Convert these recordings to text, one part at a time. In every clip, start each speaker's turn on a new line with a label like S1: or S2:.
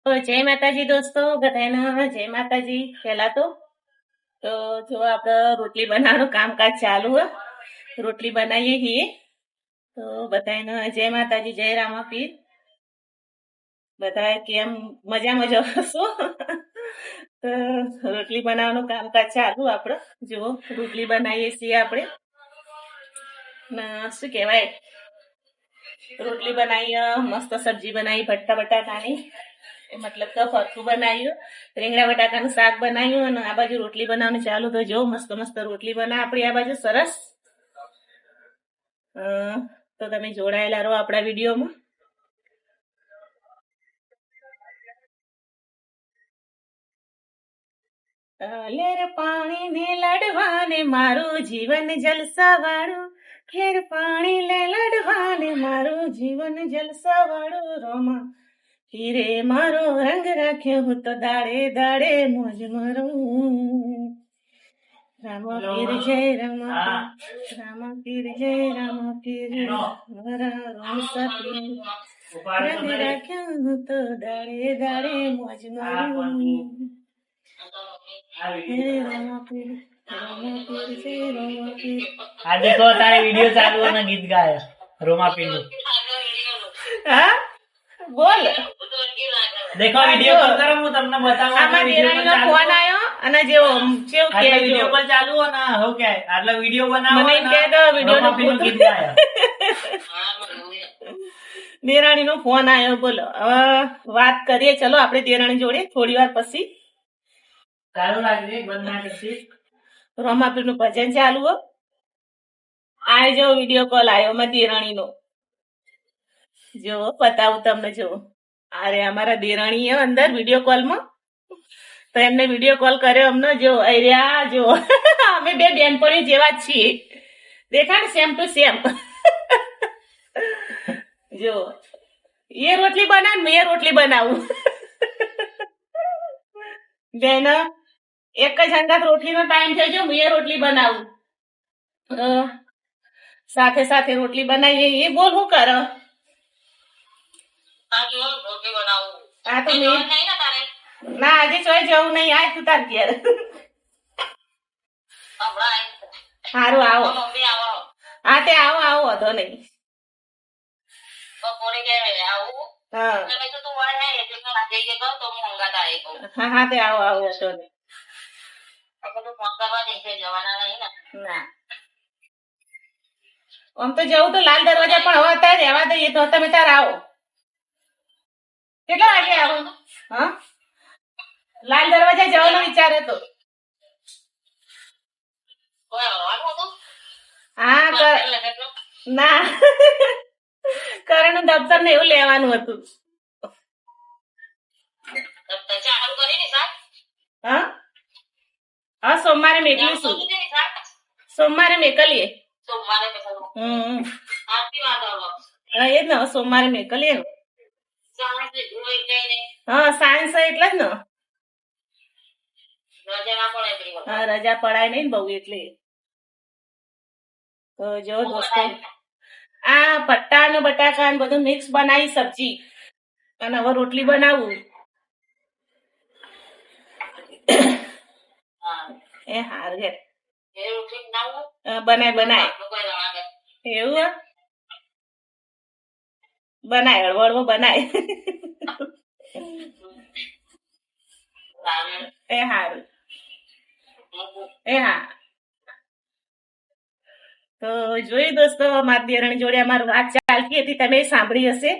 S1: તો જય માતાજી દોસ્તો, બધાને જય માતાજી. પહેલા તો જો આપણે રોટલી બનાવવાનું કામકાજ ચાલુ હે. રોટલી બનાવીએ છીએ. તો બધાને જય માતાજી, જય રામાપીર. બધા કેમ મજામાં છો? તો રોટલી બનાવવાનું કામકાજ ચાલુ આપણે. જુઓ રોટલી બનાવીએ છીએ આપણે. શું કહેવાય, રોટલી બનાવી, મસ્ત સબ્જી બનાવી બટાકાની, મતલબ કે ફરતું બનાવ્યું, રીંગણા બટાકાનું શાક બનાવ્યું અને આ બાજુ રોટલી બનાવવાનું ચાલુ. તો જો મસ્ત મસ્ત રોટલી બના આપણી આ બાજુ સરસ. તો તમે જોડાયેલા રહો આપણા વિડીયોમાં. લેર પાણી ને લડવાને મારું જીવન જલસા વાળું, ખેર પાણી લે લડવાને મારું જીવન જલસા વાળું. રોમા પીરે મારો રંગ રાખ્યો હું તો દાડે દાડે મોજ મારું. રામા પીર જય રામા, રામા પીર જય રામા પીર, મારા રોમ સતી રંગ રાખ્યો હું તો દાડે દાડે મોજ મારું.
S2: આ દેખો તારે વિડિયો ચાલુ અને ગીત ગાય રોમાપીર નું.
S1: હા બોલ.
S2: દેખો વિડિયો કોલ કરો, હું તમને બતાવું.
S1: આમાં દેરાણીનો ફોન આવ્યો અને જેવો કેવું કે
S2: વિડિયો કોલ ચાલુ હો ને હો કે આટલો વિડિયો બનાવો
S1: મને એમ કહે તો વિડિયો નું
S2: ગીત ગાય.
S1: દેરાણી નો ફોન આવ્યો. બોલો હવે વાત કરીએ. ચલો આપણે દેરાણી જોડે થોડી વાર પછી.
S2: ચાલુ રાખજે, બંધ ના કરતી.
S1: રોમાપીર નું ભજન ચાલુ હો. આ જો વિડિયો કોલ આવ્યો માં દેરાણી નો. જો બતાવું તમને. જો અરે અમારા દેરાણી અંદર વિડિયો કોલમાં, તો એમને વિડિયો કોલ કર્યો અમને. જો અર્યા જો અમે બે બેનપણી જેવા જ છીએ. દેખાડ સેમ ટુ સેમ. જો એ રોટલી બનાવ, મેં રોટલી બનાવું. બેન એક જ અંગાત રોટલીનો ટાઈમ થઈ ગયો. મેં રોટલી બનાવું, સાથે સાથે રોટલી બનાવીએ. એ બોલ શું કરો? હા તો ના આજે ચોય જવું નહીં. આ તું તાર ઘેર. સારું આવો. હા તે આવો આવો, વધો નહીં. હા હા તે આવો આવો, વધો નહીં. ના આમ તો જવું તો લાલ દરવાજા, પણ હવે અત્યારે રહેવા દઈએ. તો તમે તાર આવો. કેટલા વાગે આવો? હા લાલ દરવાજા જવાનો વિચાર હતો. હા ના કરણ દફતર ને એવું લેવાનું હતું. હા હા સોમવારે મેકલીશું. સોમવારે મેકલીએ. હા એ જ ને, સોમવારે મેકલીએ ને. હા સાયન્સ એટલે જ ને. હા રજા પડાય નહીં ને બહુ એટલે. તો જો દોસ્તો આ પટ્ટા ને બટાકા ને બધું મિક્સ બનાવી સબ્જી, અને હવે રોટલી બનાવું. એ હાર ઘેર બનાય એવું બનાય હળવળવો બનાય. એ હારું. એ હા. તો જોયું દોસ્તો, અમારી દેરાણી જોડે અમારી વાત ચાલતી હતી, તમે સાંભળી હશે.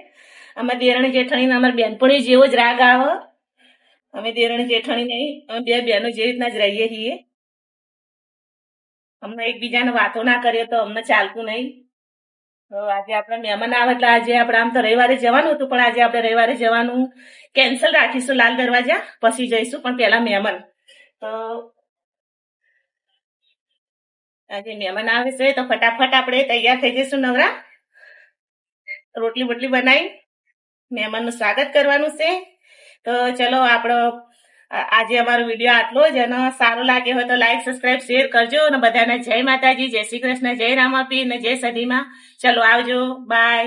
S1: અમારી દેરાણી જેઠાણી અમારી બેનપણી જેવો જ રાગ આવે. અમે દેરાણી જેઠાણી નહીં, અમે બે બહેનો જે રીતના જ રહીએ છીએ. અમને એકબીજાને વાતો ના કરીએ તો અમને ચાલતું નહીં. તો આજે આપણે મહેમાન આવે એટલે આજે આપણે આમ તો રવિવારે જવાનું હતું, પણ આજે આપણે રવિવારે જવાનું કેન્સલ રાખીશું. લાલ દરવાજા પછી જઈશું, પણ પહેલા મહેમાન. તો આજે મહેમાન આવે છે તો ફટાફટ આપણે તૈયાર થઈ જઈશું નવરા. રોટલી બોટલી બનાવી મહેમાનનું સ્વાગત કરવાનું છે. તો ચલો આપણો આજે અમારો વિડીયો આટલો જ. અને સારો લાગે હોય તો લાઈક સબસ્ક્રાઈબ શેર કરજો. અને બધાને જય માતાજી, જય શ્રી કૃષ્ણ, જય રામાપીર ને જય સધીમાં. ચલો આવજો, બાય.